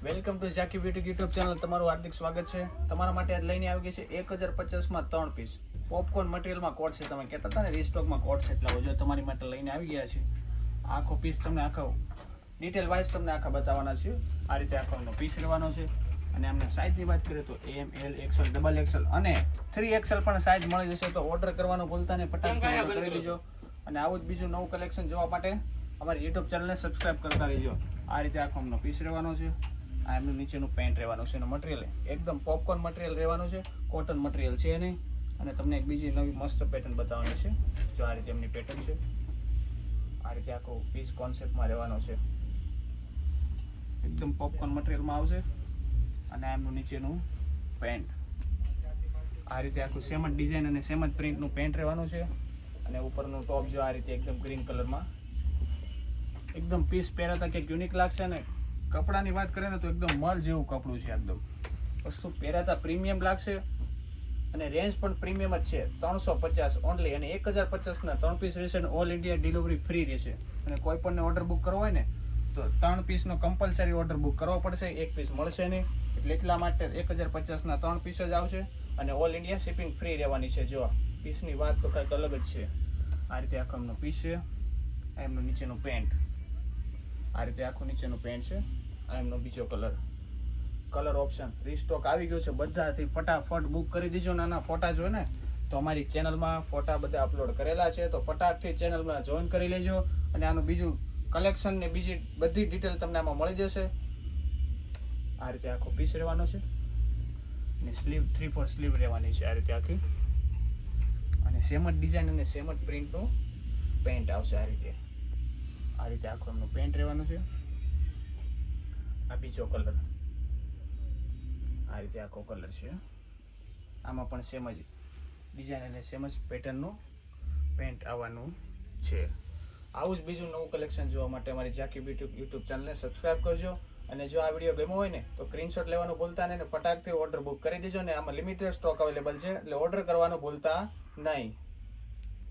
Welcome to Zaki beauty YouTube channel. તમારું હાર્દિક સ્વાગત છે. તમારા માટે આજ લઈને આવી ગઈ છે 1050માં 3 પીસ પોપકોર્ન મટીરિયલમાં કોટ છે. તમે કહેતા હતા ને રીસ્ટોકમાં કોટ છે, એટલે જો તમારી માટે લઈને આવી ગયા છે. આખો પીસ તમને આખો ડિટેલ વાઇઝ તમને આખા બતાવવાના છે. આ રીતે આખો પીસ રહેવાનો છે. અને આમને સાઇઝની વાત કરીએ તો એમ, એલ, એક્સએલ, ડબલ એક્સએલ અને 3XL પણ સાઇઝ મળી જશે. તો ઓર્ડર કરવાનું ભૂલતા નહીં, ફટાફટ કરી દેજો. અને આવું જ બીજું નવું કલેક્શન જોવા માટે અમારી યુટ્યુબ ચેનલને સબસ્ક્રાઇબ કરતા રહેજો. આ રીતે આખો અમનો પીસ રહેવાનો છે. આ એમનું નીચેનું પેન્ટ રહેવાનું છે. એનું મટીરિયલ એકદમ પોપકોર્ન મટીરિયલ રહેવાનું છે, કોટન મટીરિયલ છે નહીં. અને તમને એક બીજી નવી મસ્ત પેટર્ન બતાવવાની છે. જો આ રીતે એમની પેટર્ન છે. આ રીતે આખો પીસ કોન્સેપ્ટમાં રહેવાનો છે. એકદમ પોપકોર્ન મટીરિયલમાં આવશે. અને એમનું નીચેનું પેન્ટ આ રીતે આખું સેમ જ ડિઝાઇન અને સેમ જ પ્રિન્ટનું પેન્ટ રહેવાનું છે. અને ઉપરનું ટોપ જો આ રીતે એકદમ ગ્રીન કલરમાં એકદમ પીસ પહેરાતા કંઈક યુનિક લાગશે. ને કપડાની વાત કરીએ ને તો એકદમ મલ જેવું કપડું છે. એકદમ વસ્તુ પહેરાતા પ્રીમિયમ લાગશે. અને રેન્જ પણ પ્રીમિયમ જ છે. 350 ઓનલી. અને 1050ના 3 પીસ રહેશે. અને ઓલ ઇન્ડિયા ડિલિવરી ફ્રી રહેશે. અને કોઈ પણને ઓર્ડર બુક કરવો હોય ને તો 3 પીસનો કમ્પલસરી ઓર્ડર બુક કરવો પડશે. 1 પીસ મળશે નહીં. એટલે એટલા માટે 1050ના 3 પીસ જ આવશે. અને ઓલ ઇન્ડિયા શિપિંગ ફ્રી રહેવાની છે. જો પીસની વાત તો કંઈક અલગ જ છે. આ રીતે આખો એમનો પીસ છે. આ એમનું નીચેનું પેન્ટ આ રીતે આખું નીચેનું પેન્ટ છે. આ એમનો બીજો કલર ઓપ્શન રીસ્ટોક આવી ગયો છે. બધાથી ફટાફટ બુક કરી દીજો. નાના ફોટા જોઈએ ને તો અમારી ચેનલમાં ફોટા બધા અપલોડ કરેલા છે. તો ફટાફટથી ચેનલમાં જોઈન કરી લેજો. અને આનું બીજું કલેક્શન ને બીજી બધી ડિટેલ તમને આમાં મળી જશે. આ રીતે આખો પીસ રહેવાનો છે. અને સ્લીવ 3/4 સ્લીવ રહેવાની છે. આ રીતે આખી. અને સેમ જ ડિઝાઇન અને સેમ જ પ્રિન્ટનું પેન્ટ આવશે. આ રીતે આખું એમનું પેન્ટ રહેવાનું છે. આ બીજો કલર આ રીતે આખો કલર છે. આમાં પણ સેમ જ ડિઝાઇન અને સેમ જ પેટર્નનું પેન્ટ આવવાનું છે. આવું જ બીજું નવું કલેક્શન જોવા માટે અમારી ઝાકી બ્યુટી યુટ્યુબ ચેનલને સબસ્ક્રાઇબ કરજો. અને જો આ વિડીયો ગમ્યો હોય ને તો સ્ક્રીનશોટ લેવાનું ભૂલતા નહીં. ને ફટાકથી ઓર્ડર બુક કરી દેજો. ને આમાં લિમિટેડ સ્ટોક અવેલેબલ છે, એટલે ઓર્ડર કરવાનું ભૂલતા નહીં.